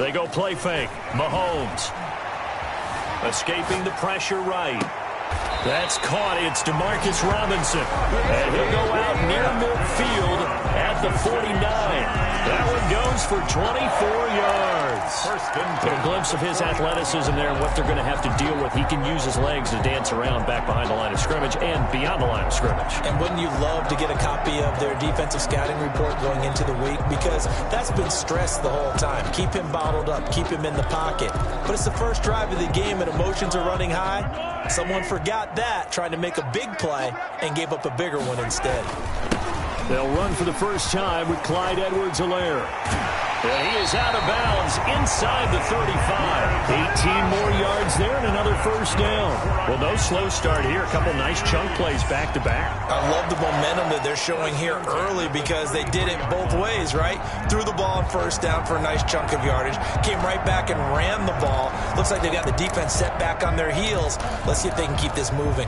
They go play fake. Mahomes. Escaping the pressure right. That's caught. It's Demarcus Robinson. And he'll go out near midfield at the 49. That one goes for 24 yards. Get a glimpse of his athleticism there and what they're going to have to deal with. He can use his legs to dance around back behind the line of scrimmage and beyond the line of scrimmage. And wouldn't you love to get a copy of their defensive scouting report going into the week? Because that's been stressed the whole time. Keep him bottled up. Keep him in the pocket. But it's the first drive of the game and emotions are running high. Someone forgot that, trying to make a big play, and gave up a bigger one instead. They'll run for the first time with Clyde Edwards-Helaire. And he is out of bounds inside the 35. 18 more yards there and another first down. Well, no slow start here. A couple nice chunk plays back-to-back. I love the momentum that they're showing here early because they did it both ways, right? Threw the ball on first down for a nice chunk of yardage. Came right back and ran the ball. Looks like they've got the defense set back on their heels. Let's see if they can keep this moving.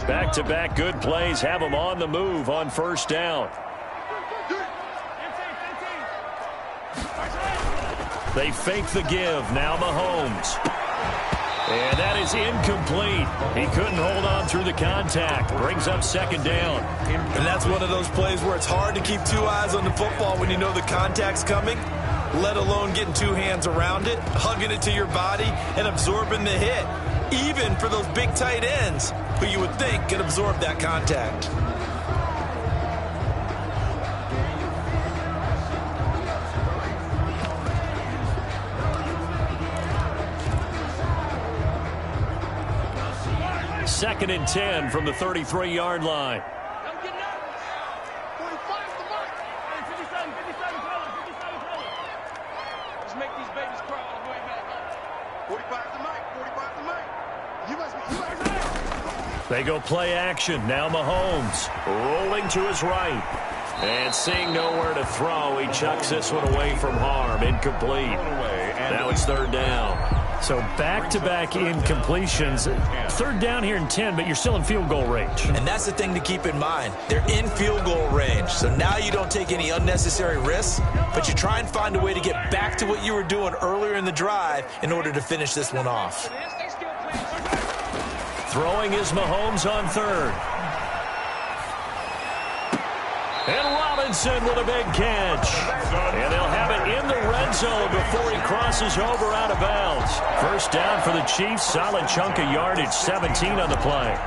Back-to-back good plays have them on the move on first down. They fake the give. Now Mahomes. And that is incomplete. He couldn't hold on through the contact. Brings up second down. And that's one of those plays where it's hard to keep two eyes on the football when you know the contact's coming, let alone getting two hands around it, hugging it to your body, and absorbing the hit. Even for those big tight ends who you would think can absorb that contact. Second and 10 from the 33-yard line. They go play action. Now Mahomes rolling to his right. And seeing nowhere to throw, he chucks this one away from harm. Incomplete. Now it's third down. So back-to-back incompletions. Third down here in 10, but you're still in field goal range. And that's the thing to keep in mind. They're in field goal range. So now you don't take any unnecessary risks, but you try and find a way to get back to what you were doing earlier in the drive in order to finish this one off. Throwing is Mahomes on third. And Robinson with a big catch. And they'll have it in the red zone before he crosses over out of bounds. First down for the Chiefs. Solid chunk of yardage, 17 on the play.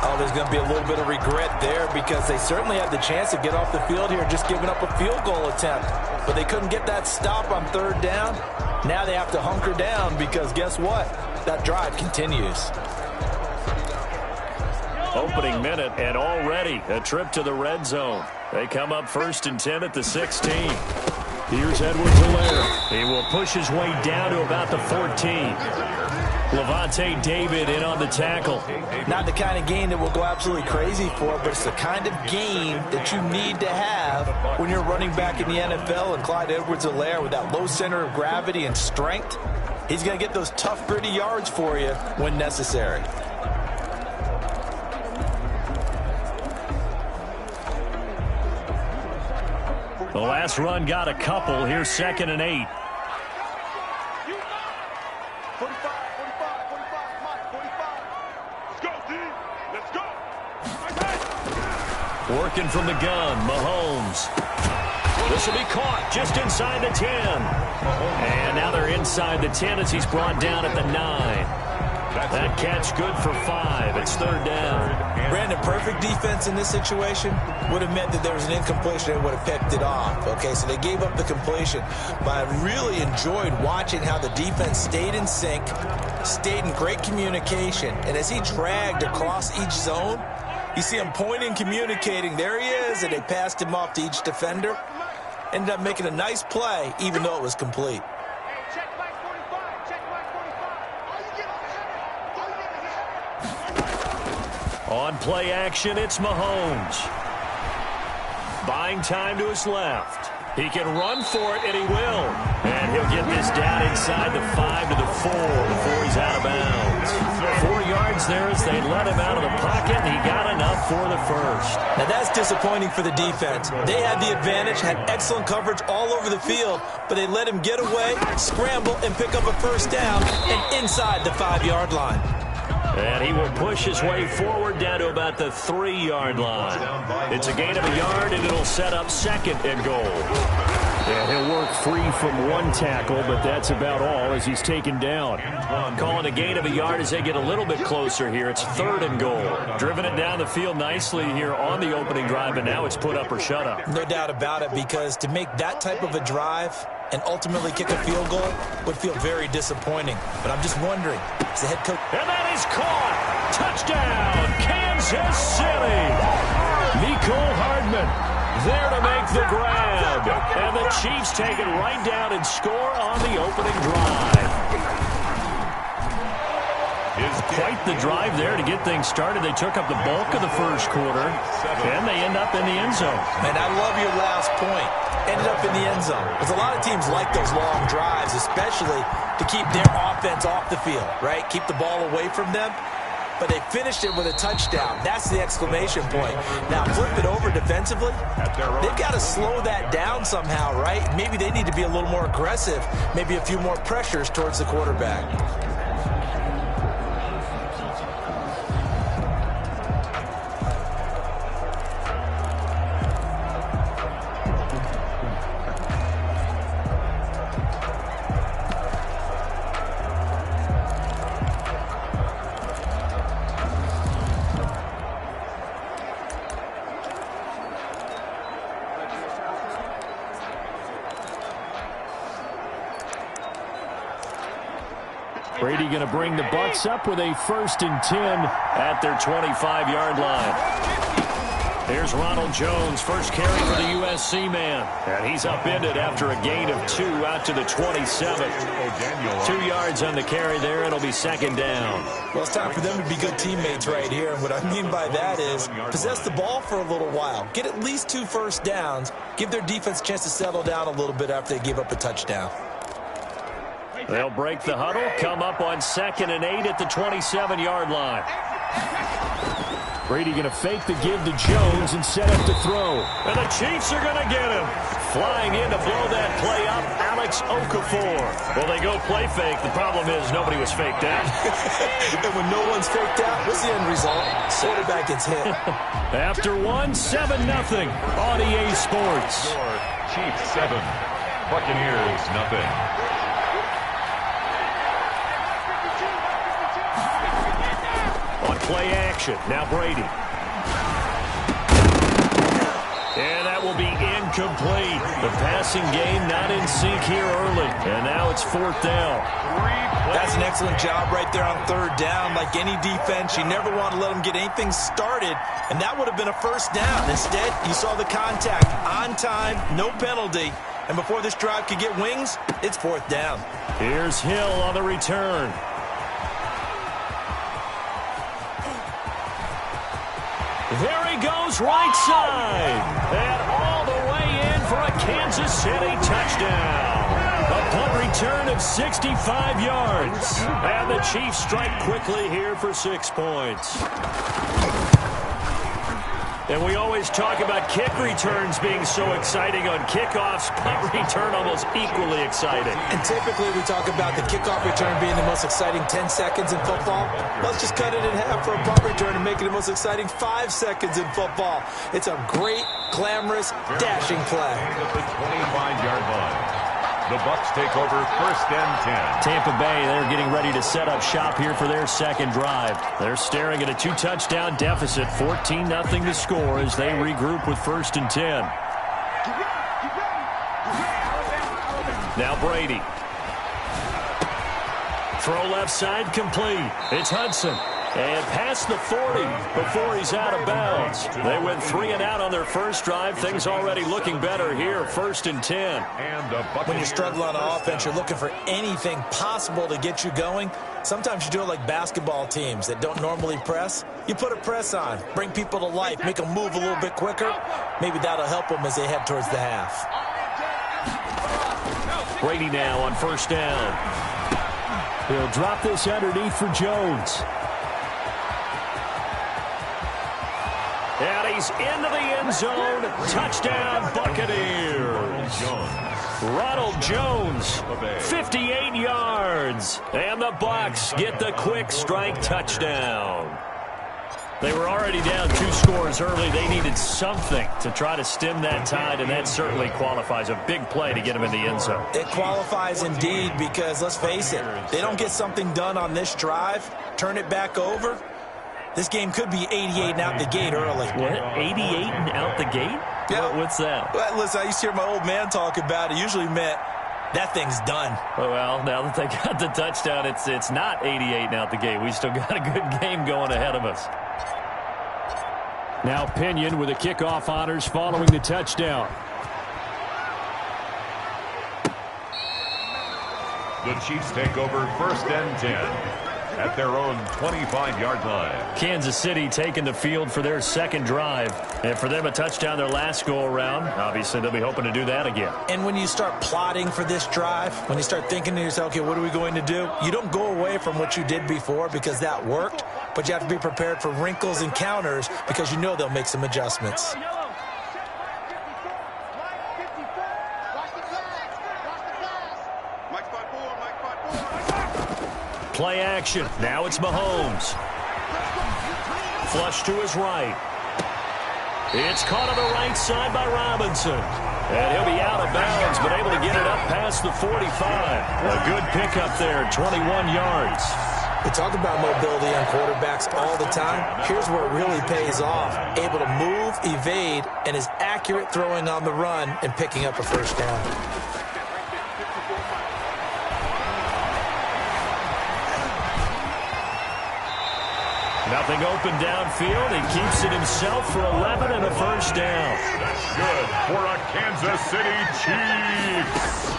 Oh, there's going to be a little bit of regret there because they certainly had the chance to get off the field here just giving up a field goal attempt. But they couldn't get that stop on third down. Now they have to hunker down because guess what? That drive continues. Opening minute and already a trip to the red zone. They come up first and 10 at the 16. Here's Edwards-Helaire. He will push his way down to about the 14. Levante David in on the tackle. Not the kind of game that we'll go absolutely crazy for, but it's the kind of game that you need to have when you're running back in the NFL. And Clyde Edwards-Helaire with that low center of gravity and strength, he's going to get those tough, gritty yards for you when necessary. The last run got a couple. Here's second and 8. Working from the gun, Mahomes. This will be caught just inside the 10. And now they're inside the 10 as he's brought down at the 9. That catch good for 5. It's third down. Brandon, perfect defense in this situation would have meant that there was an incompletion and would have picked it off. Okay, so they gave up the completion. But I really enjoyed watching how the defense stayed in sync, stayed in great communication. And as he dragged across each zone, you see him pointing, communicating. There he is, and they passed him off to each defender. Ended up making a nice play, even though it was complete. On play action, it's Mahomes. Buying time to his left. He can run for it, and he will. And And he'll get this down inside the 5 to the 4 before he's out of bounds. 4 yards there as they let him out of the pocket, and he got enough for the first. Now that's disappointing for the defense. They had the advantage, had excellent coverage all over the field, but they let him get away, scramble, and pick up a first down and inside the 5-yard line. And he will push his way forward down to about the 3-yard line. It's a gain of a yard, and it'll set up 2nd and goal. And he'll work free from 1 tackle, but that's about all as he's taken down. Calling a gain of a yard as they get a little bit closer here. It's 3rd and goal. Driven it down the field nicely here on the opening drive, and now it's put up or shut up. No doubt about it, because to make that type of a drive and ultimately kick a field goal would feel very disappointing. But I'm just wondering, is the head coach... And that is caught! Touchdown, Kansas City! Nicole Hardman there to make the grab. And the Chiefs take it right down and score on the opening drive. Quite the drive there to get things started. They took up the bulk of the first quarter, and they end up in the end zone. And I love your last point. Ended up in the end zone. Because a lot of teams like those long drives, especially to keep their offense off the field, right? Keep the ball away from them. But they finished it with a touchdown. That's the exclamation point. Now, flip it over defensively. They've got to slow that down somehow, right? Maybe they need to be a little more aggressive. Maybe a few more pressures towards the quarterback. Brady going to bring the Bucs up with a 1st and 10 at their 25-yard line. Here's Ronald Jones, first carry for the USC man. And he's upended after a gain of 2 out to the 27. 2 yards on the carry there. It'll be 2nd down. Well, it's time for them to be good teammates right here. And what I mean by that is possess the ball for a little while. Get at least 2 first downs. Give their defense a chance to settle down a little bit after they give up a touchdown. They'll break the huddle, come up on 2nd and 8 at the 27-yard line. Brady going to fake the give to Jones and set up to throw. And the Chiefs are going to get him. Flying in to blow that play up, Alex Okafor. Well, they go play fake. The problem is nobody was faked out. And when no one's faked out, what's the end result? Quarterback gets hit. After 1, 7-0 on EA Sports. Chiefs 7, Buccaneers nothing. Play action. Now Brady. And that will be incomplete. The passing game not in sync here early. And now it's 4th down. That's an excellent job right there on 3rd down. Like any defense, you never want to let them get anything started. And that would have been a first down. Instead, you saw the contact on time, no penalty. And before this drive could get wings, it's 4th down. Here's Hill on the return. There he goes, right side. And all the way in for a Kansas City touchdown. A punt return of 65 yards. And the Chiefs strike quickly here for 6 points. And we always talk about kick returns being so exciting on kickoffs. Punt return almost equally exciting. And typically we talk about the kickoff return being the most exciting 10 seconds in football. Let's just cut it in half for a punt return and make it the most exciting 5 seconds in football. It's a great, glamorous, dashing play. At the 25-yard line. The Bucs take over 1st and 10. Tampa Bay, they're getting ready to set up shop here for their 2nd drive. They're staring at a 2-touchdown deficit, 14-0 to score as they regroup with 1st and 10. Now Brady. Throw left side complete. It's Hudson. And past the 40 before he's out of bounds. They went 3 and out on their first drive. Things already looking better here, 1st and 10. When you struggle on offense, you're looking for anything possible to get you going. Sometimes you do it like basketball teams that don't normally press. You put a press on, bring people to life, make them move a little bit quicker. Maybe that'll help them as they head towards the half. Brady now on first down. He'll drop this underneath for Jones. And he's into the end zone. Touchdown, Buccaneers. Ronald Jones, 58 yards. And the Bucs get the quick strike touchdown. They were already down 2 scores early. They needed something to try to stem that tide, and that certainly qualifies. A big play to get them in the end zone. It qualifies indeed because, let's face it, they don't get something done on this drive, turn it back over, this game could be 88 and out the gate early. What? 88 and out the gate? Yeah. What's that? Well, listen, I used to hear my old man talk about it. It usually meant that thing's done. Well, now that they got the touchdown, it's not 88 and out the gate. We still got a good game going ahead of us. Now Pinion with the kickoff honors following the touchdown. The Chiefs take over first and 10 at their own 25-yard line. Kansas City taking the field for their second drive. And for them, a touchdown their last go-around. Obviously, they'll be hoping to do that again. And when you start plotting for this drive, when you start thinking to yourself, okay, what are we going to do? You don't go away from what you did before because that worked, but you have to be prepared for wrinkles and counters because you know they'll make some adjustments. Play action. Now it's Mahomes. Flush to his right. It's caught on the right side by Robinson. And he'll be out of bounds, but able to get it up past the 45. A good pickup there, 21 yards. We talk about mobility on quarterbacks all the time. Here's where it really pays off. Able to move, evade, and is accurate throwing on the run and picking up a first down. Nothing open downfield. He keeps it himself for 11 and a first down. That's good for a Kansas City Chiefs.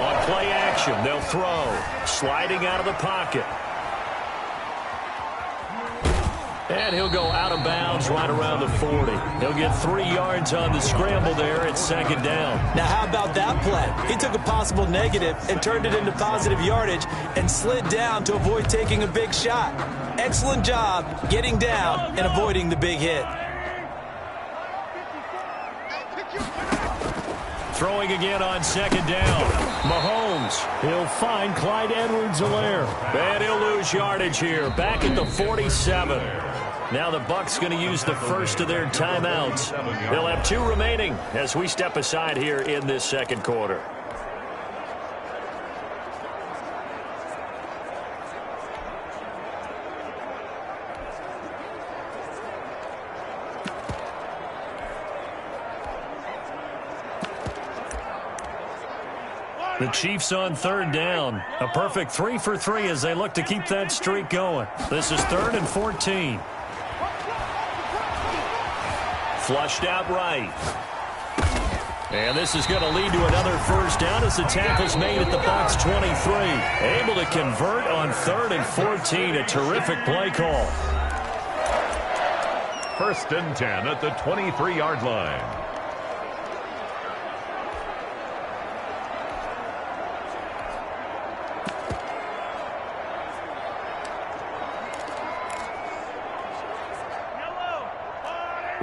On play action, they'll throw. Sliding out of the pocket. And he'll go out of bounds right around the 40. He'll get 3 yards on the scramble there at second down. Now, how about that play? He took a possible negative and turned it into positive yardage and slid down to avoid taking a big shot. Excellent job getting down and avoiding the big hit. Throwing again on second down. Mahomes. He'll find Clyde Edwards-Helaire. And he'll lose yardage here. Back at the 47. Now the Bucs going to use the first of their timeouts. They'll have 2 remaining as we step aside here in this second quarter. The Chiefs on third down. A perfect 3 for 3 as they look to keep that streak going. This is 3rd and 14. Flushed out right. And this is going to lead to another first down as the tackle's made at the Bucs 23. Able to convert on 3rd and 14. A terrific play call. First and 10 at the 23-yard line.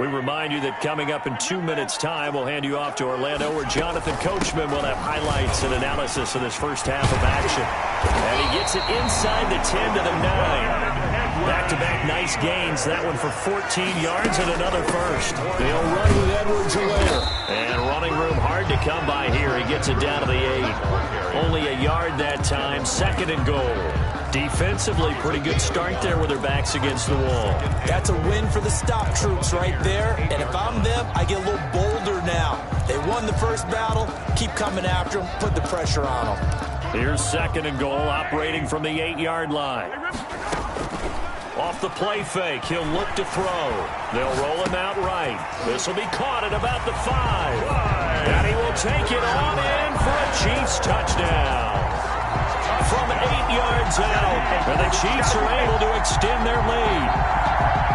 We remind you that coming up in 2 minutes' time, we'll hand you off to Orlando, where Jonathan Coachman will have highlights and analysis of this first half of action. And he gets it inside the 10 to the 9. Back-to-back nice gains. That one for 14 yards and another first. They'll run with Edwards-Helaire. And running room hard to come by here. He gets it down to the 8. Only a yard that time. 2nd and goal. Defensively, pretty good start there with their backs against the wall. That's a win for the stop troops right there. And if I'm them, I get a little bolder now. They won the first battle. Keep coming after them. Put the pressure on them. Here's 2nd and goal, operating from the 8-yard line. Off the play fake, he'll look to throw. They'll roll him out right. This will be caught at about the 5. And he will take it on in for a Chiefs touchdown. From 8 yards out, and the Chiefs are able to extend their lead.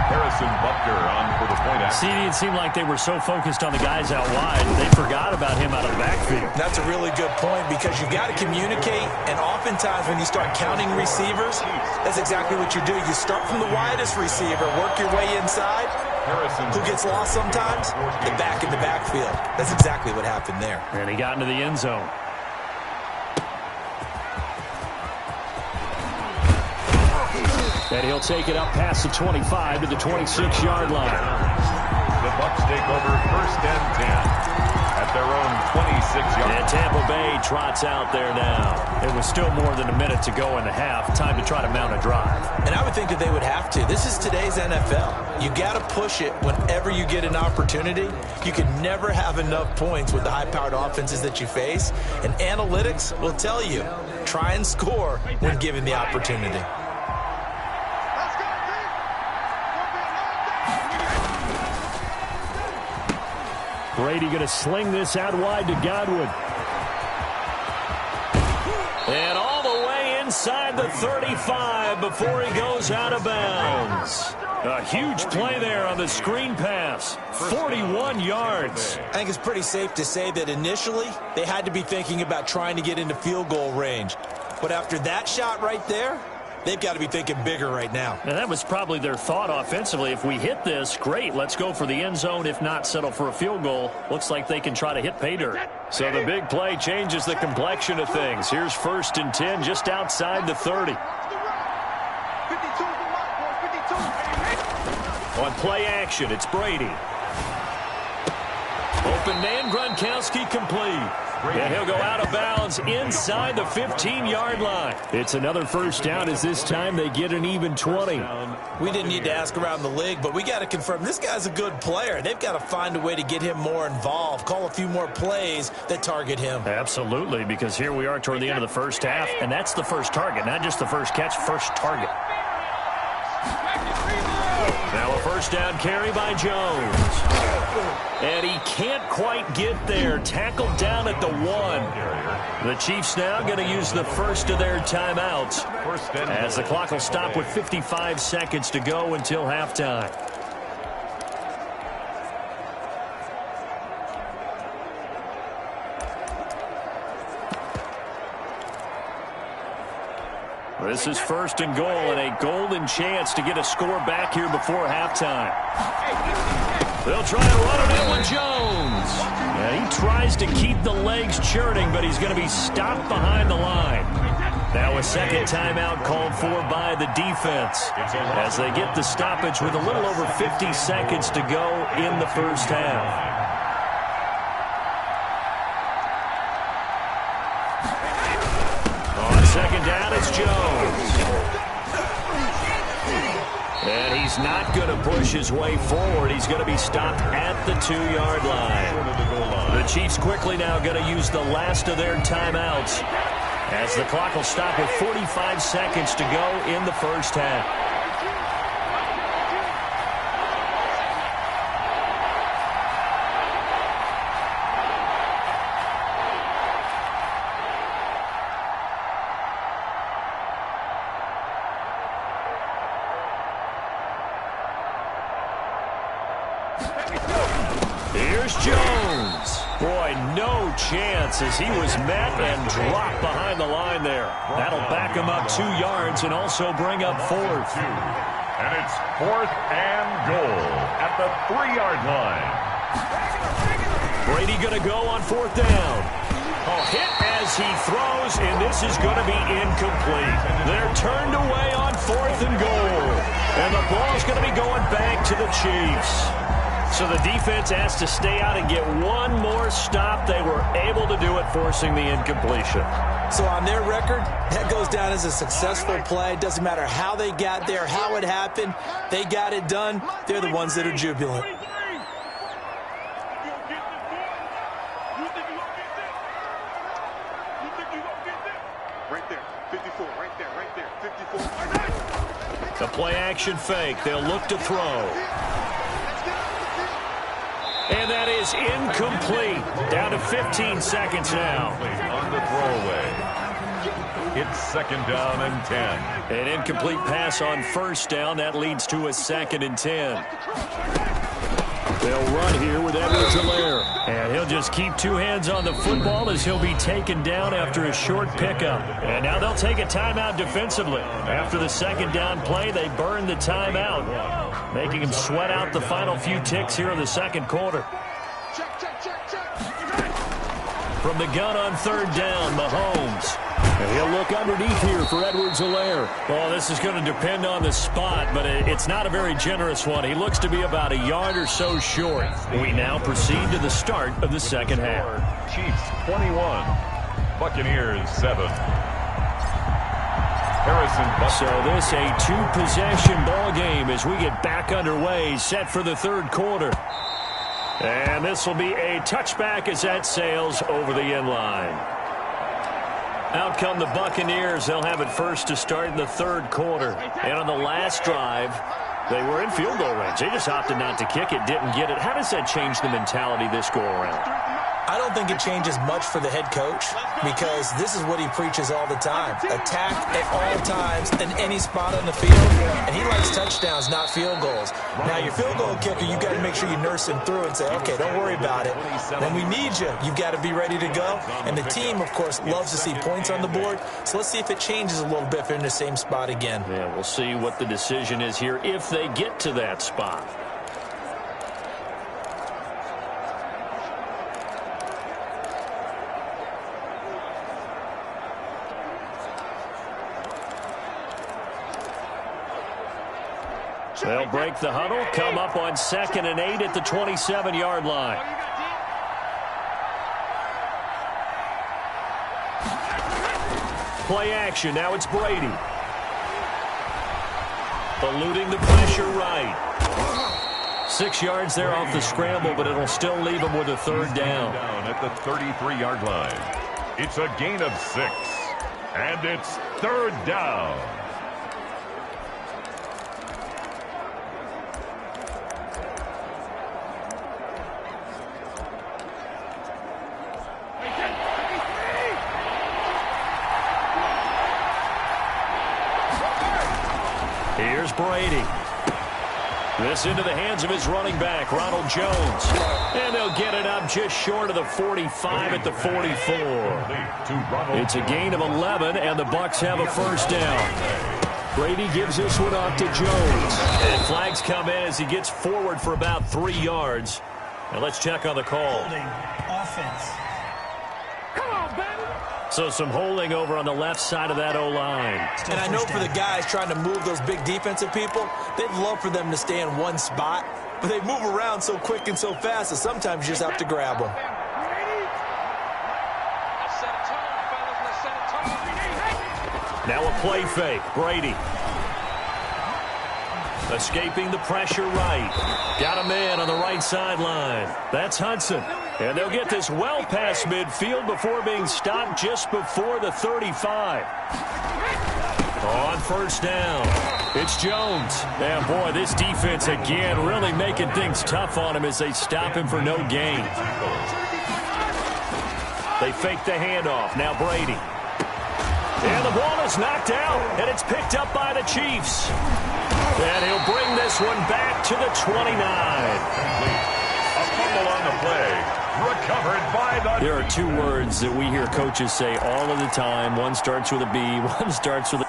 There is Harrison Butker on for the point action. See, it seemed like they were so focused on the guys out wide, they forgot about him out of the backfield. That's a really good point because you've got to communicate, and oftentimes when you start counting receivers, that's exactly what you do. You start from the widest receiver, work your way inside. Who gets lost sometimes? The back in the backfield. That's exactly what happened there. And he got into the end zone. And he'll take it up past the 25 to the 26-yard line. The Bucs take over 1st and 10 at their own 26-yard line. And Tampa Bay trots out there now. It was still more than a minute to go in the half. Time to try to mount a drive. And I would think that they would have to. This is today's NFL. You got to push it whenever you get an opportunity. You can never have enough points with the high-powered offenses that you face. And analytics will tell you, try and score when given the opportunity. Brady going to sling this out wide to Godwin. And all the way inside the 35 before he goes out of bounds. A huge play there on the screen pass. 41 yards. I think it's pretty safe to say that initially they had to be thinking about trying to get into field goal range. But after that shot right there, they've got to be thinking bigger right now. And that was probably their thought offensively. If we hit this, great, let's go for the end zone. If not, settle for a field goal. Looks like they can try to hit pay dirt. So the big play changes the complexion of things. Here's 1st and 10 just outside the 30. On play action, it's Brady. Open man, Gronkowski complete. And he'll go out of bounds inside the 15-yard line. It's another 1st down as this time they get an even 20. We didn't need to ask around the league, but we got to confirm this guy's a good player. They've got to find a way to get him more involved, call a few more plays that target him. Absolutely, because here we are toward the end of the 1st half, and that's the first target, not just the first catch, first target. Now a 1st down carry by Jones. And he can't quite get there. Tackled down at the 1. The Chiefs now going to use the 1st of their timeouts as the clock will stop with 55 seconds to go until halftime. This is 1st and goal and a golden chance to get a score back here before halftime. They'll try to run it in with Jones. And he tries to keep the legs churning, but he's going to be stopped behind the line. Now a 2nd timeout called for by the defense as they get the stoppage with a little over 50 seconds to go in the 1st half. On 2nd down, it's Jones. And he's not going to push his way forward. He's going to be stopped at the 2-yard line. The Chiefs quickly now going to use the last of their timeouts as the clock will stop with 45 seconds to go in the 1st half. Here's Jones. Boy, no chance as he was met and dropped behind the line there. That'll back him up 2 yards and also bring up 4th. And it's 4th and goal at the 3-yard line. Brady going to go on 4th down. A hit as he throws, and this is going to be incomplete. They're turned away on 4th and goal. And the ball's going to be going back to the Chiefs. So the defense has to stay out and get one more stop. They were able to do it, forcing the incompletion. So on their record, that goes down as a successful play. Doesn't matter how they got there, how it happened. They got it done. They're the ones that are jubilant. Right there, 54, right there, 54. The play action fake. They'll look to throw. And that is incomplete. Down to 15 seconds now. On the throwaway. It's 2nd down and 10. An incomplete pass on 1st down. That leads to a 2nd and 10. They'll run here with Edwards-Helaire. And he'll just keep 2 hands on the football as he'll be taken down after a short pickup. And now they'll take a timeout defensively. After the 2nd down play, they burn the timeout, making him sweat out the final few ticks here in the 2nd quarter. From the gun on 3rd down, Mahomes. And he'll look underneath here for Edwards-Helaire. Well, this is going to depend on the spot, but it's not a very generous one. He looks to be about a yard or so short. We now proceed to the start of the 2nd half. Chiefs 21, Buccaneers 7. Harrison Butker. So this a 2-possession ball game as we get back underway, set for the 3rd quarter. And this will be a touchback as that sails over the end line. Out come the Buccaneers. They'll have it first to start in the 3rd quarter. And on the last drive, they were in field goal range. They just opted not to kick it, didn't get it. How does that change the mentality this go around? I don't think it changes much for the head coach because this is what he preaches all the time. Attack at all times in any spot on the field, and he likes touchdowns, not field goals. Now, your field goal kicker, you've got to make sure you nurse him through and say, okay, don't worry about it. When we need you, you've got to be ready to go. And the team, of course, loves to see points on the board, so let's see if it changes a little bit if they're in the same spot again. Yeah, we'll see what the decision is here if they get to that spot. They'll break the huddle, come up on 2nd and 8 at the 27-yard line. Play action. Now it's Brady. Eluding the pressure right. 6 yards there off the scramble, but it'll still leave him with a 3rd down. At the 33-yard line. It's a gain of 6. And it's 3rd down. Here's Brady. This into the hands of his running back, Ronald Jones. And they'll get it up just short of the 45 at the 44. It's a gain of 11, and the Bucs have a 1st down. Brady gives this one off to Jones. And flags come in as he gets forward for about 3 yards. And let's check on the call. Offense. So some holding over on the left side of that O-line. And I know for the guys trying to move those big defensive people, they'd love for them to stay in one spot, but they move around so quick and so fast that sometimes you just have to grab them. Now a play fake. Brady. Escaping the pressure right. Got a man on the right sideline. That's Hudson. And they'll get this well past midfield before being stopped just before the 35. On 1st down, it's Jones. And, boy, this defense again really making things tough on him as they stop him for no gain. They fake the handoff. Now Brady. And the ball is knocked out, and it's picked up by the Chiefs. And he'll bring this one back to the 29. A fumble on the play. Recovered by the... There are 2 words that we hear coaches say all of the time. One starts with a B, one starts with a...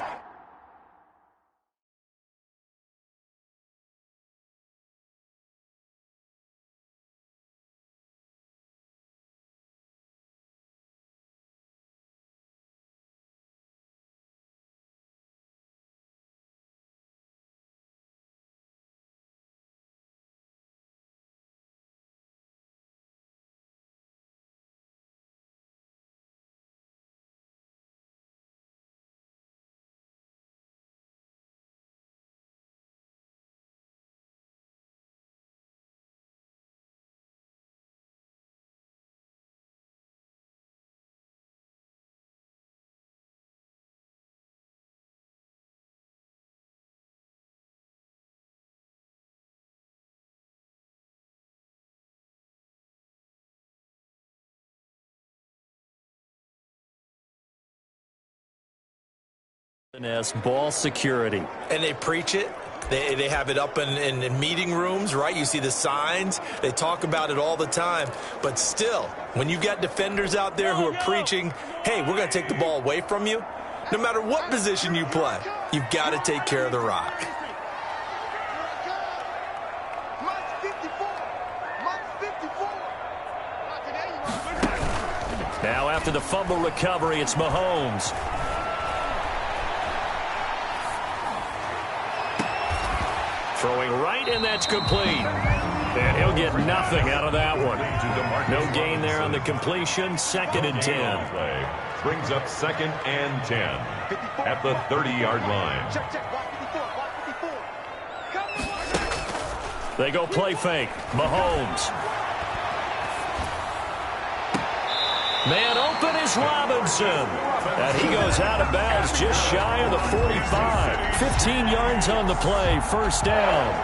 As ball security. And they preach it. They have it up in meeting rooms, right? You see the signs. They talk about it all the time. But still, when you got defenders out there who are preaching, hey, we're going to take the ball away from you, no matter what position you play, you've got to take care of the rock. Now after the fumble recovery, it's Mahomes. Throwing right, and that's complete. And he'll get nothing out of that one. No gain there on the completion. 2nd and 10. Play brings up 2nd and 10 at the 30-yard line. They go play fake. Mahomes. Man open is Robinson. And he goes out of bounds just shy of the 45. 15 yards on the play. 1st down.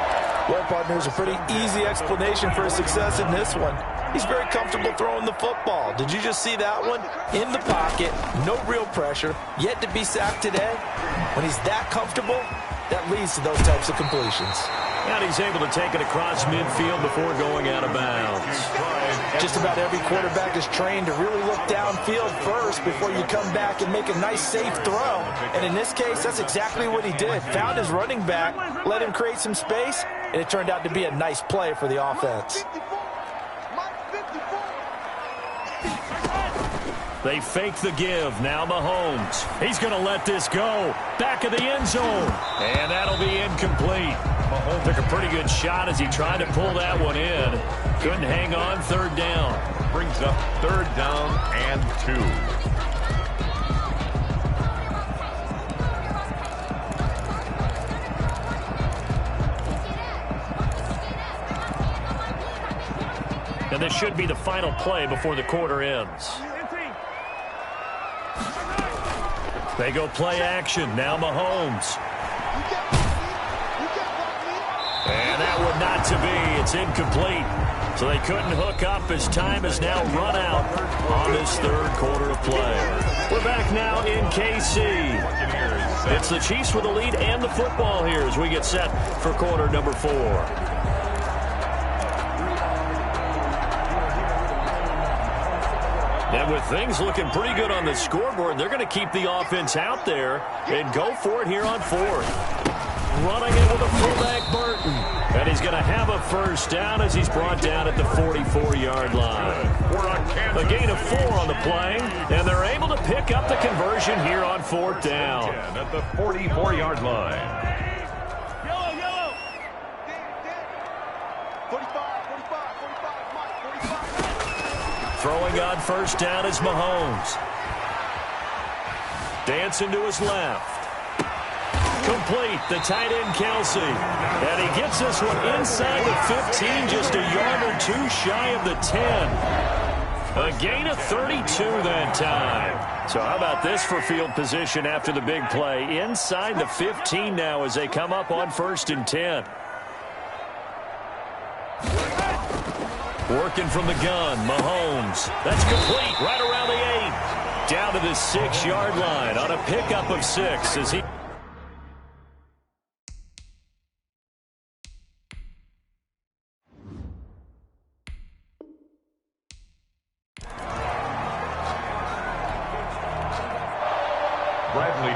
Well, partner, there's a pretty easy explanation for his success in this one. He's very comfortable throwing the football. Did you just see that one? In the pocket, no real pressure, yet to be sacked today. When he's that comfortable, that leads to those types of completions. And he's able to take it across midfield before going out of bounds. Just about every quarterback is trained to really look downfield first before you come back and make a nice, safe throw. And in this case, that's exactly what he did. Found his running back, let him create some space, and it turned out to be a nice play for the offense. They fake the give. Now Mahomes. He's going to let this go. Back of the end zone. And that'll be incomplete. Mahomes took a pretty good shot as he tried to pull that one in. Couldn't hang on. 3rd down. Brings up 3rd down and 2. And this should be the final play before the quarter ends. They go play action. Now Mahomes. And that one not to be. It's incomplete. So they couldn't hook up as time has now run out on this 3rd quarter of play. We're back now in KC. It's the Chiefs with the lead and the football here as we get set for quarter number 4. And with things looking pretty good on the scoreboard, they're going to keep the offense out there and go for it here on 4th. Running it with a fullback Burton. And he's going to have a 1st down as he's brought down at the 44-yard line. A gain of 4 on the play, and they're able to pick up the conversion here on 4th down. At the 44-yard line. Yellow. 45. Throwing on 1st down is Mahomes. Dancing to his left. Complete, the tight end Kelsey. And he gets this one inside the 15, just a yard or 2 shy of the 10. A gain of 32 that time. So how about this for field position after the big play? Inside the 15 now as they come up on 1st and 10. Working from the gun, Mahomes. That's complete, right around the 8. Down to the 6-yard line on a pickup of 6 as he... Bradley.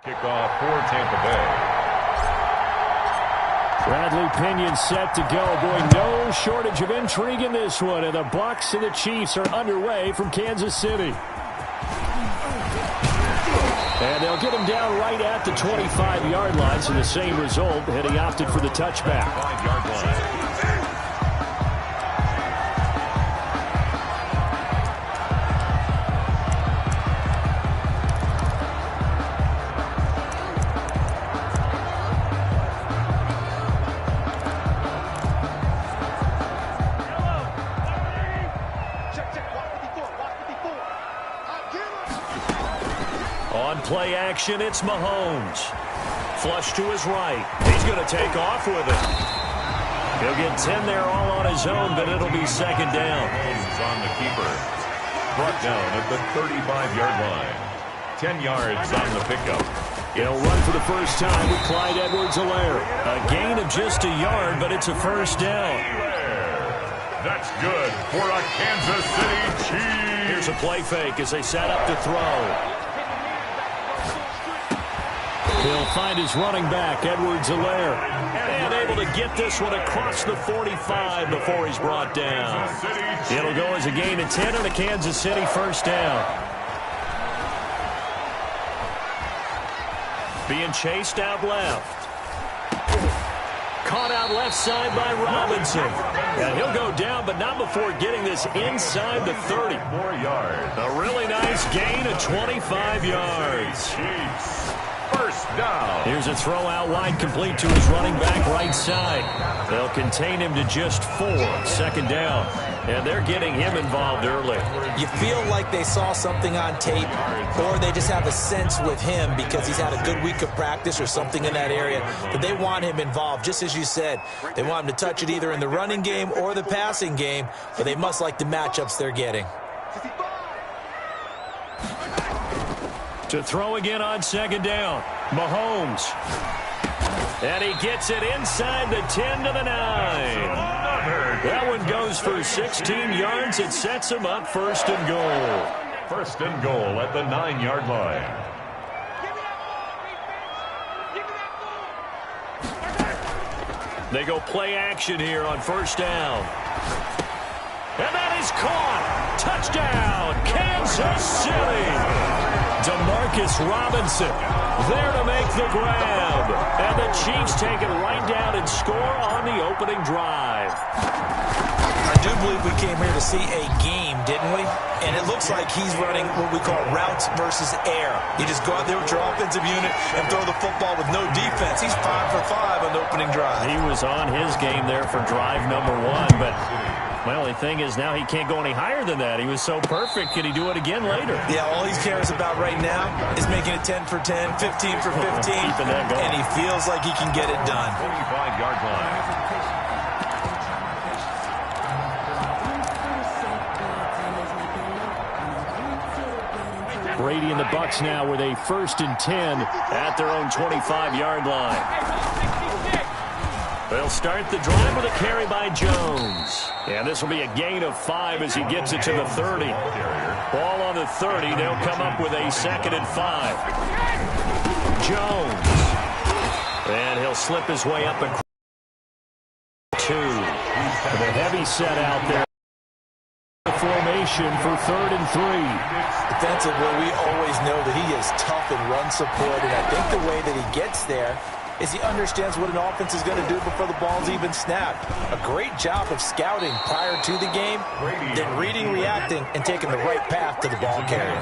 Kickoff for Tampa Bay. Bradley Pinion set to go. Boy, no shortage of intrigue in this one. And the Bucs and the Chiefs are underway from Kansas City. And they'll get him down right at the 25-yard line. So the same result, and he opted for the touchback. 5-yard line. On play action, it's Mahomes. Flush to his right. He's going to take off with it. He'll get 10 there all on his own, but it'll be second down. Mahomes on the keeper. Brought down at the 35-yard line. 10 yards on the pickup. He'll run for the first time with Clyde Edwards-Helaire. A gain of just a yard, but it's a first down. That's good for a Kansas City Chiefs. Here's a play fake as they set up to throw. He'll find his running back, Edwards-Helaire. And able to get this one across the 45 before he's brought down. It'll go as a gain of 10 and a Kansas City first down. Being chased out left. Caught out left side by Robinson. And he'll go down, but not before getting this inside the 30. 4 yards. A really nice gain of 25 yards. Chiefs. First down. Here's a throw out wide, complete to his running back right side. They'll contain him to just 4. Second down. And they're getting him involved early. You feel like they saw something on tape, or they just have a sense with him because he's had a good week of practice or something in that area that they want him involved. Just as you said, they want him to touch it either in the running game or the passing game, but they must like the matchups they're getting. To throw again on second down. Mahomes. And he gets it inside the 10 to the 9. That one goes for 16 yards. It sets him up first and goal. First and goal at the 9-yard line. They go play action here on first down. And that is caught. Touchdown, Kansas City. Demarcus Robinson there to make the grab. And the Chiefs take it right down and score on the opening drive. I do believe we came here to see a game, didn't we? And it looks like he's running what we call routes versus air. You just go out there with your offensive unit and throw the football with no defense. He's 5 for 5 on the opening drive. He was on his game there for drive number 1, but my only thing is now he can't go any higher than that. He was so perfect. Can he do it again later? Yeah, all he cares about right now is making it 10 for 10, 15 for 15, Keeping that going. and he feels like he can get it done. 25-yard line. Brady and the Bucs now with a 1st and 10 at their own 25-yard line. They'll start the drive with a carry by Jones. And this will be a gain of 5 as he gets it to the 30. Ball on the 30. They'll come up with a 2nd and 5. Jones. And he'll slip his way up across 2. With a heavy set out there. Formation for 3rd and 3. Defensively, we always know that he is tough and run support, and I think the way that he gets there is he understands what an offense is going to do before the ball's even snapped. A great job of scouting prior to the game, then reading, reacting, and taking the right path to the ball carrier.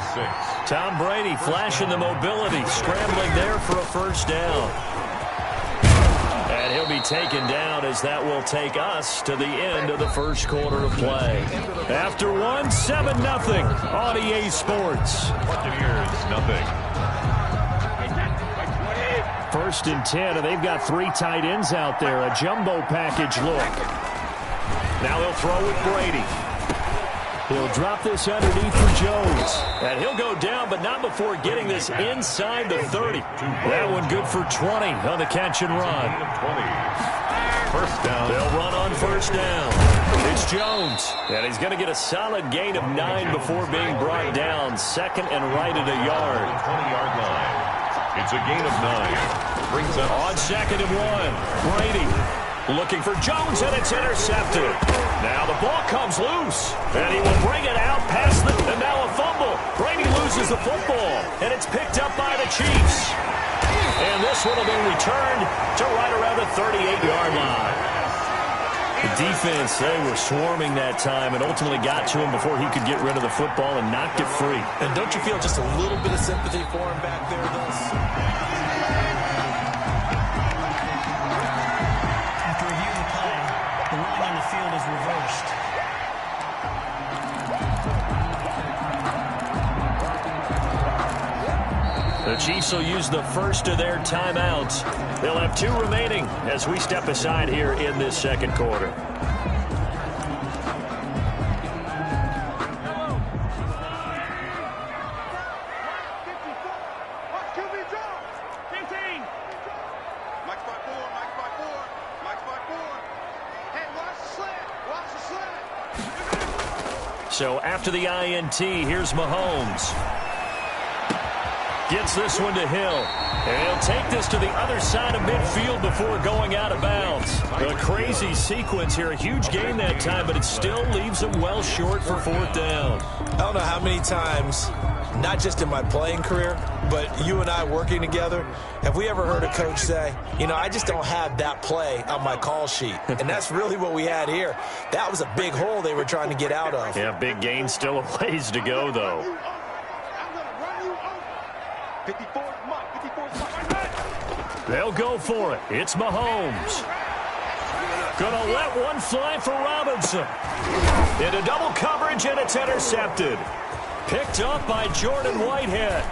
Tom Brady flashing the mobility, scrambling there for a first down. And he'll be taken down as that will take us to the end of the first quarter of play. After 1, 7-0 on EA Sports. Buccaneers, nothing. 1st and 10, and they've got 3 tight ends out there. A jumbo package look. Now they'll throw with Brady. He'll drop this underneath for Jones. And he'll go down, but not before getting this inside the 30. That one good for 20 on the catch and run. 20. First down. They'll run on first down. It's Jones. And he's going to get a solid gain of 9 before being brought down. 2nd and right at a yard. 20-yard line. It's a gain of 9. Brings up on 2nd and 1. Brady looking for Jones, and it's intercepted. Now the ball comes loose, and he will bring it out past them, and now a fumble. Brady loses the football, and it's picked up by the Chiefs. And this one will be returned to right around the 38-yard line. The defense, they were swarming that time and ultimately got to him before he could get rid of the football and knocked it free. And don't you feel just a little bit of sympathy for him back there, though? The Chiefs will use the first of their timeouts. They'll have 2 remaining as we step aside here in this second quarter. So after the INT, here's Mahomes. Gets this one to Hill. And he'll take this to the other side of midfield before going out of bounds. A crazy sequence here. A huge gain that time, but it still leaves him well short for 4th down. I don't know how many times, not just in my playing career, but you and I working together, have we ever heard a coach say, you know, I just don't have that play on my call sheet. And that's really what we had here. That was a big hole they were trying to get out of. Yeah, big gain, still a ways to go, though. They'll go for it. It's Mahomes. Gonna let one fly for Robinson. Into double coverage, and it's intercepted. Picked up by Jordan Whitehead.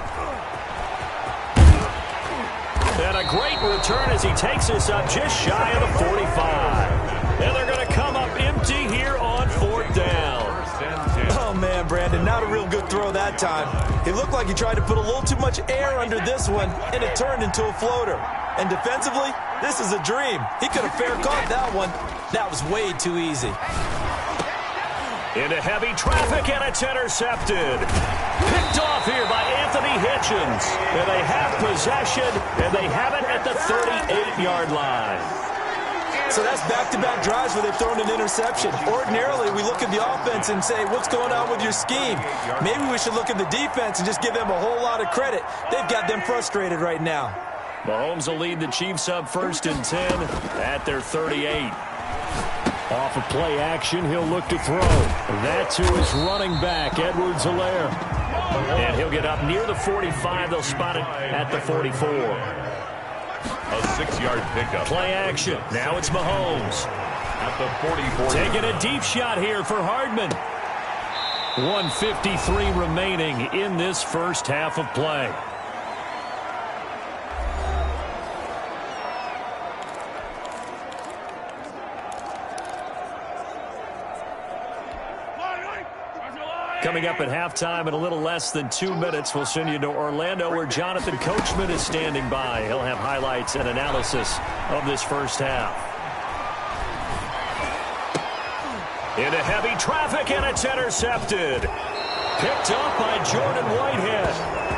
And a great return as he takes us up just shy of the 45. And they're going to come up empty here on 4th down. Oh, man, Brandon, not a real good throw that time. It looked like he tried to put a little too much air under this one, and it turned into a floater. And defensively, this is a dream. He could have fair caught that one. That was way too easy. Into heavy traffic, and it's intercepted. Picked off here by Anthony Hitchens. And they have possession, and they have it at the 38-yard line. So that's back-to-back drives where they've thrown an interception. Ordinarily, we look at the offense and say, what's going on with your scheme? Maybe we should look at the defense and just give them a whole lot of credit. They've got them frustrated right now. Mahomes will lead the Chiefs up 1st and 10 at their 38. Off of play action, he'll look to throw. That's who is running back, Edwards-Helaire. And he'll get up near the 45. They'll spot it at the 44. A 6-yard pickup. Play action. Now it's Mahomes. At the 44. Taking a deep shot here for Hardman. 1:53 remaining in this first half of play. Coming up at halftime in a little less than 2 minutes, we'll send you to Orlando where Jonathan Coachman is standing by. He'll have highlights and analysis of this first half. Into heavy traffic, and it's intercepted. Picked up by Jordan Whitehead.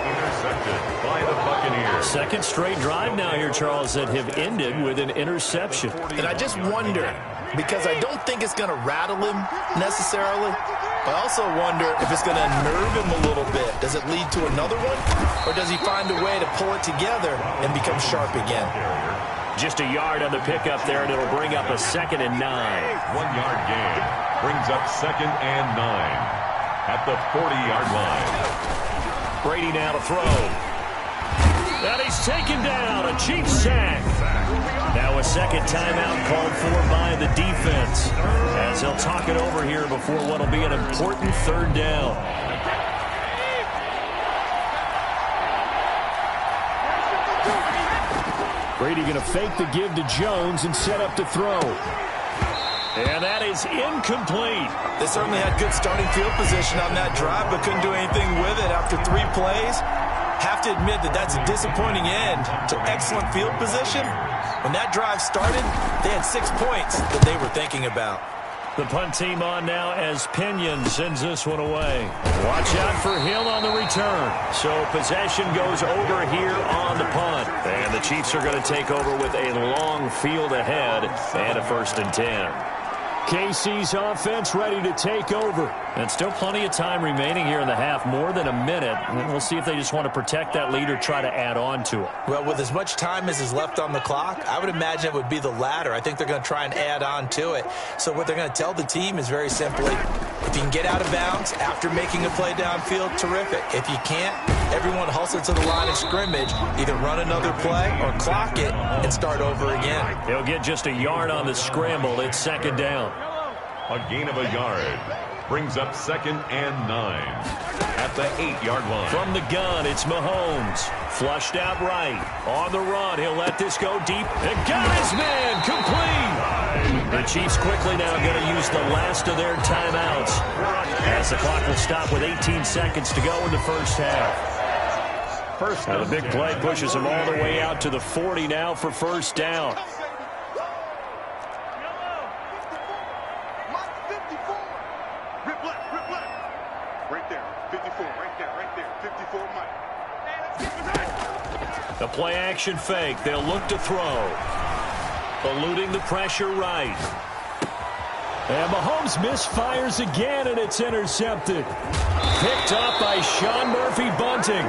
Intercepted by the Buccaneers. Second straight drive now here, Charles, that have ended with an interception. And I just wonder, because I don't think it's going to rattle him necessarily, I also wonder if it's going to unnerve him a little bit. Does it lead to another one? Or does he find a way to pull it together and become sharp again? Just a yard on the pickup there, and it'll bring up a 2nd and 9. 1-yard gain brings up 2nd and 9 at the 40-yard line. Brady now to throw. And he's taken down. A Chiefs sack. Now a second timeout called for by the defense, as they'll talk it over here before what will be an important 3rd down. Brady going to fake the give to Jones and set up to throw. And that is incomplete. They certainly had good starting field position on that drive, but couldn't do anything with it after 3 plays. Have to admit that that's a disappointing end to excellent field position. When that drive started, they had 6 points that they were thinking about. The punt team on now as Pinion sends this one away. Watch out for Hill on the return. So possession goes over here on the punt. And the Chiefs are going to take over with a long field ahead and a 1st and 10. KC's offense ready to take over. And still plenty of time remaining here in the half, more than a minute. And we'll see if they just want to protect that lead or try to add on to it. Well, with as much time as is left on the clock, I would imagine it would be the latter. I think they're going to try and add on to it. So what they're going to tell the team is very simply, if you can get out of bounds after making a play downfield, terrific. If you can't, everyone hustle to the line of scrimmage, either run another play or clock it and start over again. He'll get just a yard on the scramble. It's 2nd down. A gain of a yard brings up 2nd and 9. at the 8-yard line. From the gun, it's Mahomes. Flushed out right. On the run, he'll let this go deep. And got his man complete. The Chiefs quickly now going to use the last of their timeouts, as the clock will stop with 18 seconds to go in the first half. Now the big play pushes him all the way out to the 40 now for first down. The play action fake. They'll look to throw. Eluding the pressure right. And Mahomes misfires again, and it's intercepted. Picked up by Sean Murphy Bunting.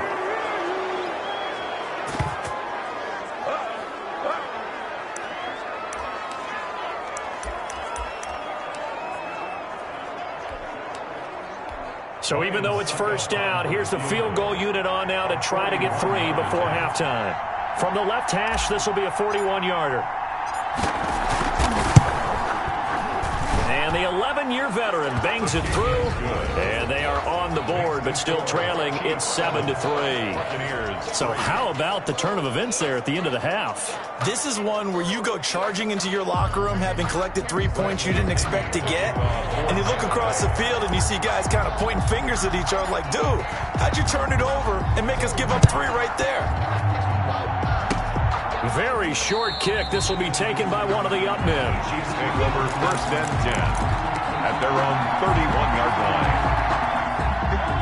So even though it's first down, here's the field goal unit on now to try to get 3 before halftime. From the left hash, this will be a 41-yarder. And the 11-year veteran bangs it through. And they are on the board, but still trailing. It's 7-3. So how about the turn of events there at the end of the half? This is one where you go charging into your locker room having collected 3 points you didn't expect to get. And you look across the field and you see guys kind of pointing fingers at each other like, dude, how'd you turn it over and make us give up 3 right there? Very short kick. This will be taken by one of the up men. Chiefs take over first and 10 at their own 31-yard line.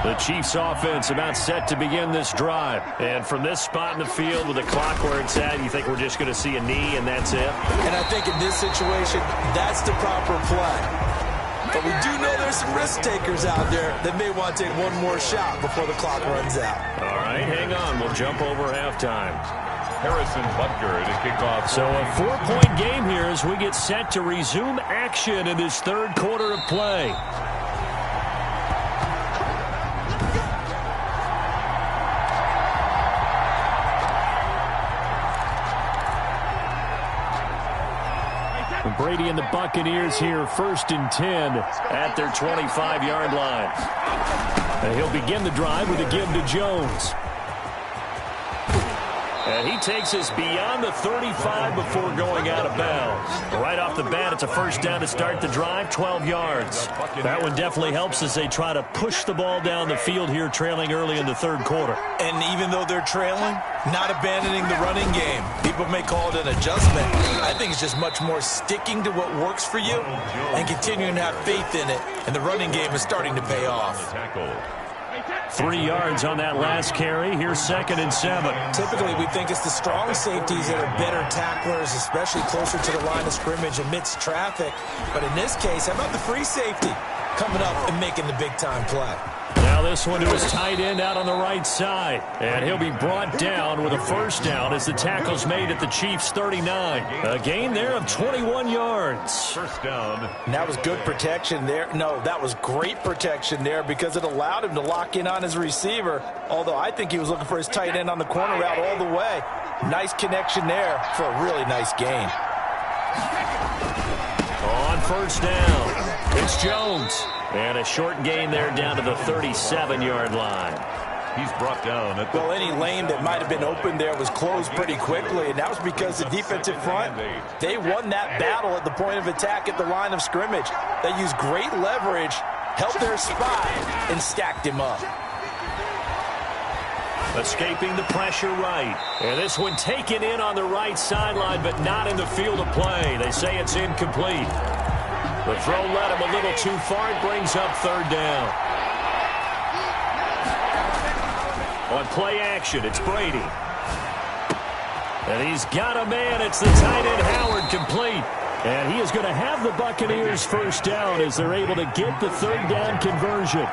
The Chiefs offense about set to begin this drive. And from this spot in the field with the clock where it's at, you think we're just going to see a knee and that's it? And I think in this situation, that's the proper play. But we do know there's some risk takers out there that may want to take one more shot before the clock runs out. All right, hang on. We'll jump over halftime. Harrison Butker to kick off. So a 4-point game here as we get set to resume action in this third quarter of play. Brady and the Buccaneers here, 1st and 10 at their 25-yard line. And he'll begin the drive with a give to Jones. And he takes us beyond the 35 before going out of bounds. Right off the bat, it's a first down to start the drive, 12 yards. That one definitely helps as they try to push the ball down the field here, trailing early in the third quarter. And even though they're trailing, not abandoning the running game. People may call it an adjustment. I think it's just much more sticking to what works for you and continuing to have faith in it. And the running game is starting to pay off. 3 yards on that last carry. Here's 2nd and 7. Typically, we think it's the strong safeties that are better tacklers, especially closer to the line of scrimmage amidst traffic. But in this case, how about the free safety coming up and making the big-time play? Now this one to his tight end out on the right side. And he'll be brought down with a first down as the tackle's made at the Chiefs' 39. A gain there of 21 yards. First down. And that was good protection there. No, that was great protection there because it allowed him to lock in on his receiver. Although I think he was looking for his tight end on the corner route all the way. Nice connection there for a really nice gain. On first down, it's Jones. And a short gain there down to the 37-yard line. He's brought down at the... Well, any lane that might have been open there was closed pretty quickly, and that was because the defensive front, they won that battle at the point of attack at the line of scrimmage. They used great leverage, held their spot, and stacked him up. Escaping the pressure right. And this one taken in on the right sideline, but not in the field of play. They say it's incomplete. The throw led him a little too far. It brings up 3rd down. On play action, it's Brady. And he's got a man. It's the tight end Howard complete. And he is going to have the Buccaneers first down as they're able to get the 3rd down conversion.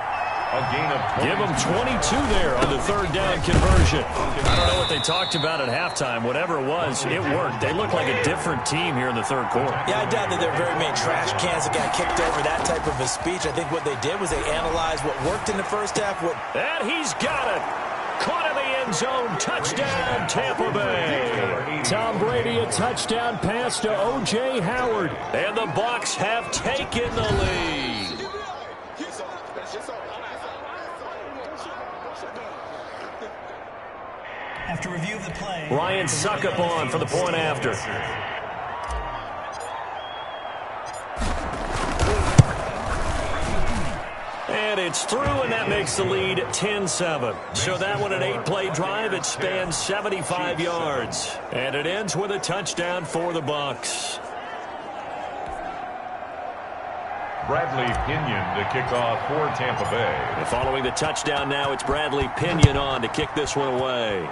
A gain of 22. Give them 22 there on the 3rd down conversion. I don't know what they talked about at halftime. Whatever it was, it worked. They look like a different team here in the third quarter. Yeah, I doubt that there are very many trash cans that got kicked over, that type of a speech. I think what they did was they analyzed what worked in the first half. And he's got it. Caught in the end zone. Touchdown, Tampa Bay. Tom Brady, a touchdown pass to O.J. Howard. And the Bucs have taken the lead. After review of the play, Ryan Suckup on for the point after. And it's through, and that makes the lead 10-7. So that one, an 8-play drive. It spans 75 yards. And it ends with a touchdown for the Bucs. Bradley Pinion to kick off for Tampa Bay. And following the touchdown now, it's Bradley Pinion on to kick this one away.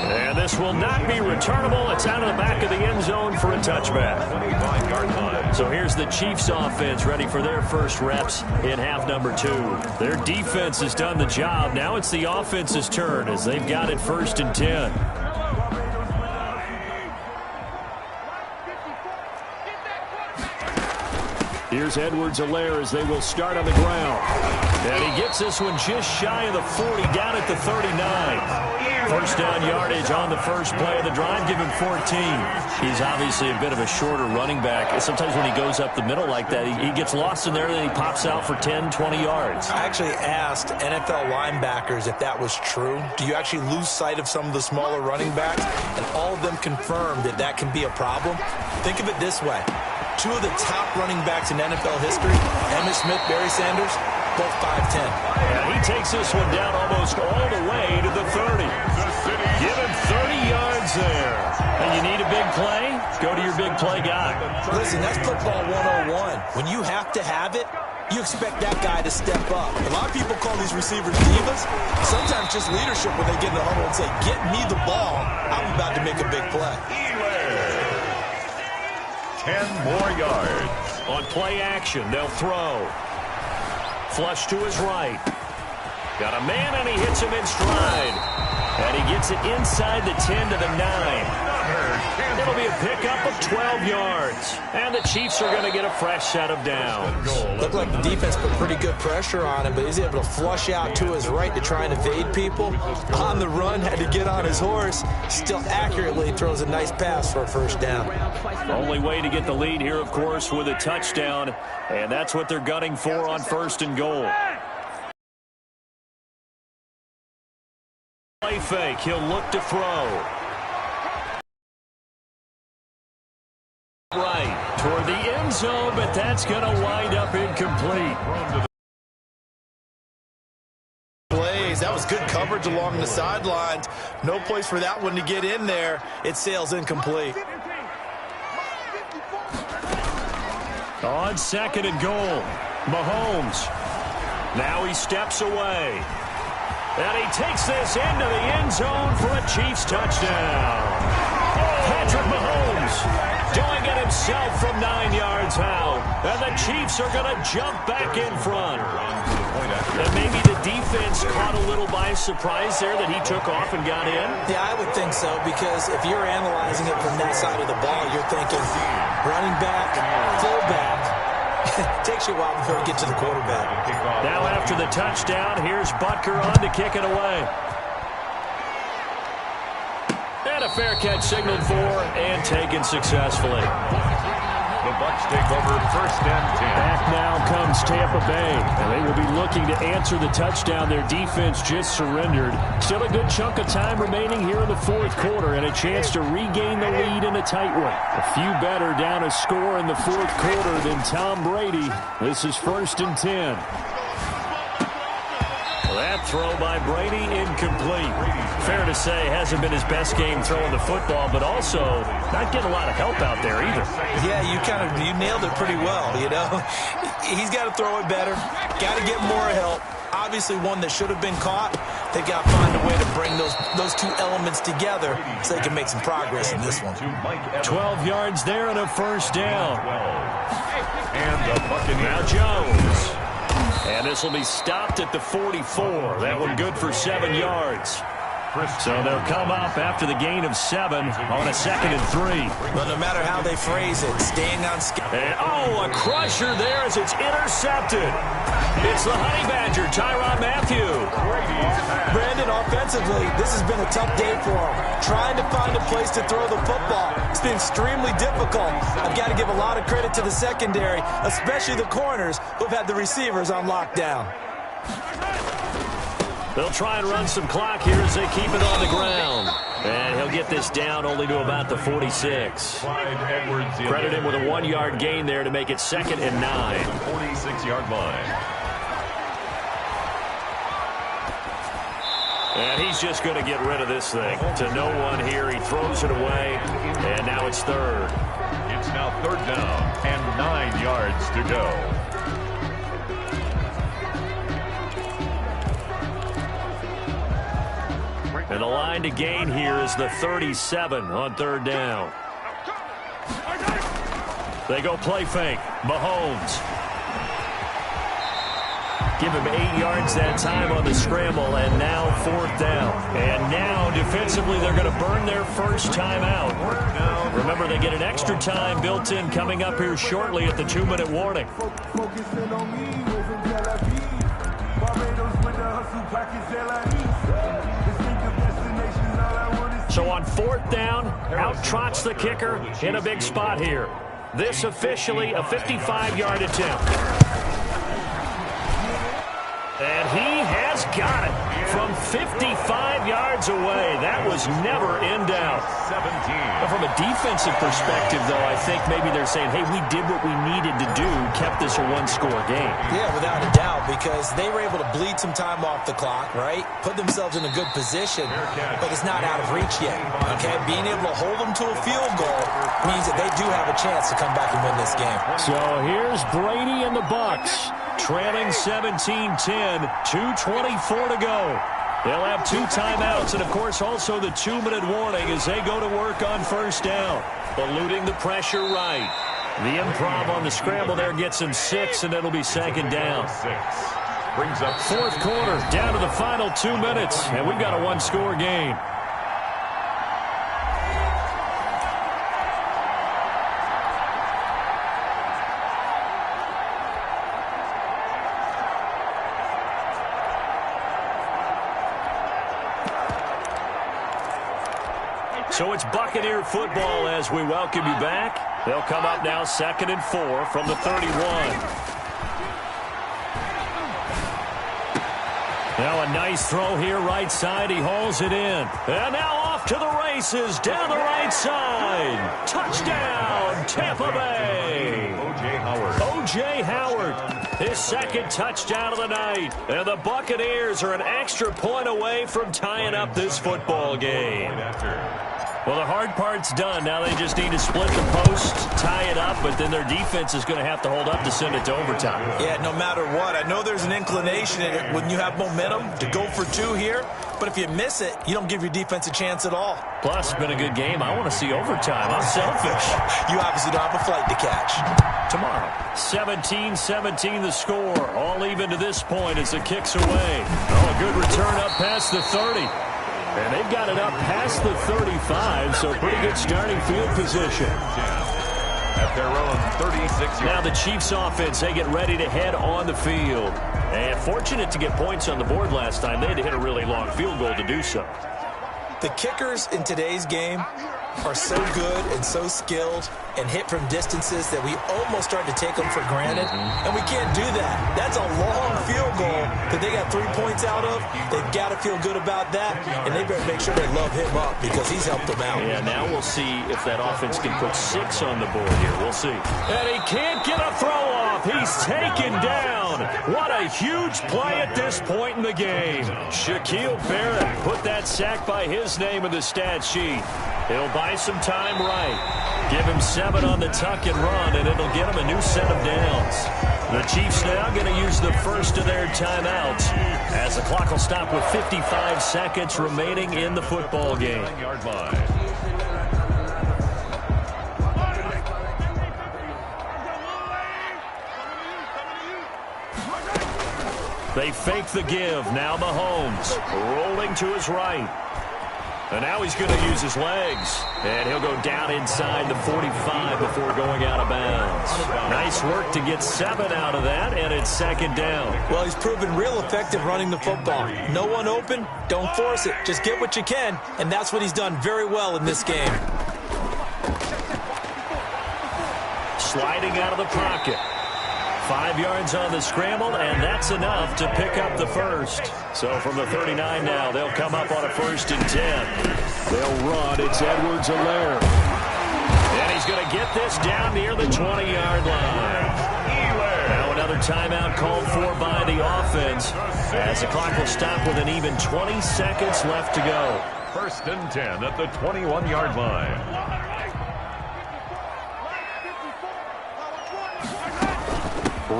And this will not be returnable. It's out of the back of the end zone for a touchback. 25-yard line. So here's the Chiefs offense ready for their first reps in half number 2. Their defense has done the job. Now it's the offense's turn as they've got it 1st and 10. Here's Edwards-Helaire as they will start on the ground. And he gets this one just shy of the 40, down at the 39. First down yardage on the first play of the drive. Give him 14. He's obviously a bit of a shorter running back. Sometimes when he goes up the middle like that, he gets lost in there, and then he pops out for 10, 20 yards. I actually asked NFL linebackers if that was true. Do you actually lose sight of some of the smaller running backs? And all of them confirmed that that can be a problem. Think of it this way. 2 of the top running backs in NFL history, Emmitt Smith, Barry Sanders, both 5'10". And he takes this one down almost all the way to the 30. Give him 30 yards there. And you need a big play? Go to your big play guy. Listen, that's football 101. When you have to have it, you expect that guy to step up. A lot of people call these receivers divas. Sometimes just leadership when they get in the huddle and say, get me the ball. I'm about to make a big play. 10 more yards. On play action, they'll throw. Flush to his right. Got a man, and he hits him in stride. And he gets it inside the 10 to the 9. It'll be a pickup of 12 yards. And the Chiefs are going to get a fresh set of downs. Looked like the defense put pretty good pressure on him, but he's able to flush out to his right to try and evade people. On the run, had to get on his horse. Still accurately throws a nice pass for a first down. Only way to get the lead here, of course, with a touchdown. And that's what they're gunning for on 1st and goal. Play fake. He'll look to throw. Right toward the end zone, but that's going to wind up incomplete. That was good coverage along the sidelines. No place for that one to get in there. It sails incomplete. On 2nd and goal, Mahomes. Now he steps away. And he takes this into the end zone for a Chiefs touchdown. Patrick Mahomes doing it himself from 9 yards out. And the Chiefs are going to jump back in front. And maybe the defense caught a little by surprise there that he took off and got in. Yeah, I would think so, because if you're analyzing it from that side of the ball, you're thinking running back, fullback. It takes you a while before you get to the quarterback. Now after the touchdown, here's Butker on to kick it away. And a fair catch signaled for and taken successfully. The Bucs take over 1st and 10. Back now comes Tampa Bay, and they will be looking to answer the touchdown their defense just surrendered. Still a good chunk of time remaining here in the 4th quarter, and a chance to regain the lead in a tight one. A few better down a score in the 4th quarter than Tom Brady. This is 1st and 10. That throw by Brady incomplete. Fair to say, hasn't been his best game throwing the football, but also not getting a lot of help out there either. Yeah, you nailed it pretty well, you know. He's got to throw it better. Got to get more help. Obviously one that should have been caught. They've got to find a way to bring those 2 elements together so they can make some progress in this one. 12 yards there and a first down. And the Buccaneers. Now Jones. And this will be stopped at the 44. That one good for 7 yards. So they'll come up after the gain of 7 on a 2nd and 3. But no matter how they phrase it, staying on schedule. And, a crusher there as it's intercepted. It's the Honey Badger, Tyrann Mathieu. Brandon, offensively, this has been a tough day for him. Trying to find a place to throw the football. It's been extremely difficult. I've got to give a lot of credit to the secondary, especially the corners who've had the receivers on lockdown. They'll try and run some clock here as they keep it on the ground. And he'll get this down only to about the 46. Credit him with a 1-yard gain there to make it 2nd and 9. 46-yard line. And he's just going to get rid of this thing. To no one here. He throws it away. And now it's 3rd. It's now 3rd down and 9 yards to go. And the line to gain here is the 37 on 3rd down. They go play fake. Mahomes. Give him 8 yards that time on the scramble, and now 4th down. And now, defensively, they're going to burn their first time out. Remember, they get an extra time built in coming up here shortly at the 2-minute warning. So on 4th down, out trots the kicker in a big spot here. This officially a 55-yard attempt. And he has got it from 55 yards away. That was never in doubt. 17. But from a defensive perspective, though, I think maybe they're saying, hey, we did what we needed to do, kept this a 1-score game. Yeah, without a doubt, because they were able to bleed some time off the clock, right? Put themselves in a good position, but it's not out of reach yet, okay? Being able to hold them to a field goal means that they do have a chance to come back and win this game. So here's Brady and the Bucs. Trailing 17-10, 2:24 to go. They'll have 2 timeouts and, of course, also the 2-minute warning as they go to work on 1st down. Eluding the pressure right. The improv on the scramble there gets him 6, and it'll be 2nd down. 6. Brings up 4th quarter, down to the final 2 minutes, and we've got a 1-score game. So it's Buccaneer football as we welcome you back. They'll come up now 2nd and 4 from the 31. Now a nice throw here right side. He hauls it in. And now off to the races down the right side. Touchdown, Tampa Bay. O.J. Howard. His 2nd touchdown of the night. And the Buccaneers are an extra point away from tying up this football game. Well, the hard part's done. Now they just need to split the post, tie it up, but then their defense is going to have to hold up to send it to overtime. Yeah, no matter what. I know there's an inclination in it when you have momentum to go for 2 here, but if you miss it, you don't give your defense a chance at all. Plus, it's been a good game. I want to see overtime. I'm selfish. You obviously don't have a flight to catch. Tomorrow. 17-17 the score. All even to this point as it kicks away. Oh, a good return up past the 30. And they've got it up past the 35, so pretty good starting field position. At their own 36 yards. Now the Chiefs offense, they get ready to head on the field. And fortunate to get points on the board last time. They had to hit a really long field goal to do so. The kickers in today's game are so good and so skilled and hit from distances that we almost start to take them for granted. And we can't do that. That's a long field goal that they got 3 points out of. They've got to feel good about that, and they better make sure they love him up because he's helped them out. Yeah, now we'll see if that offense can put 6 on the board here. We'll see. And he can't get a throw off. He's taken down. What a huge play at this point in the game. Shaquille Barrett put that sack by his name in the stat sheet. He'll buy some time right. Give him 7 on the tuck and run, and it'll get him a new set of downs. The Chiefs now going to use the first of their timeouts as the clock will stop with 55 seconds remaining in the football game. They fake the give. Now Mahomes rolling to his right. And now he's going to use his legs. And he'll go down inside the 45 before going out of bounds. Nice work to get 7 out of that, and it's 2nd down. Well, he's proven real effective running the football. No one open, don't force it. Just get what you can, and that's what he's done very well in this game. Sliding out of the pocket. 5 yards on the scramble, and that's enough to pick up the first. So from the 39 now, they'll come up on a 1st and 10. They'll run. It's Edwards-Helaire. And he's going to get this down near the 20-yard line. Now another timeout called for by the offense, as the clock will stop with an even 20 seconds left to go. 1st and 10 at the 21-yard line.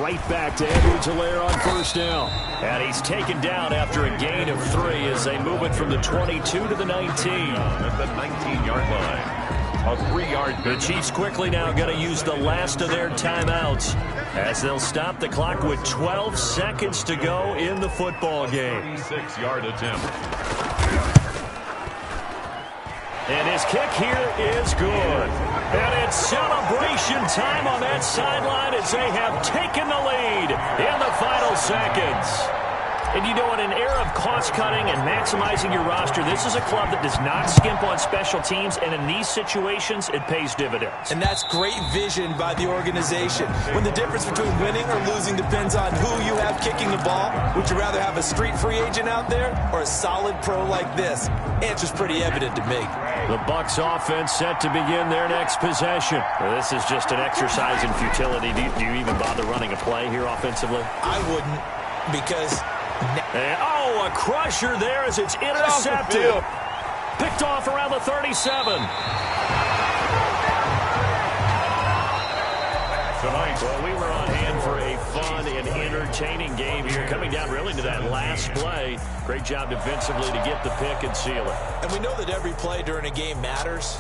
Right back to Edwards-Helaire on 1st down. And he's taken down after a gain of 3 as they move it from the 22 to the 19. At the 19-yard line. A 3-yard. The Chiefs quickly now going to use the last of their timeouts as they'll stop the clock with 12 seconds to go in the football game. 6-yard attempt. And his kick here is good. And it's celebration time on that sideline as they have taken the lead in the final seconds. And you know, in an era of cost-cutting and maximizing your roster, this is a club that does not skimp on special teams, and in these situations, it pays dividends. And that's great vision by the organization. When the difference between winning or losing depends on who you have kicking the ball, would you rather have a street free agent out there or a solid pro like this? Answer's pretty evident to me. The Bucs offense set to begin their next possession. Well, this is just an exercise in futility. Do you even bother running a play here offensively? I wouldn't, because... And, oh, a crusher there as it's intercepted. Picked off around the 37. Tonight, well, we were on hand for a fun and entertaining game here, coming down really to that last play. Great job defensively to get the pick and seal it. And we know that every play during a game matters.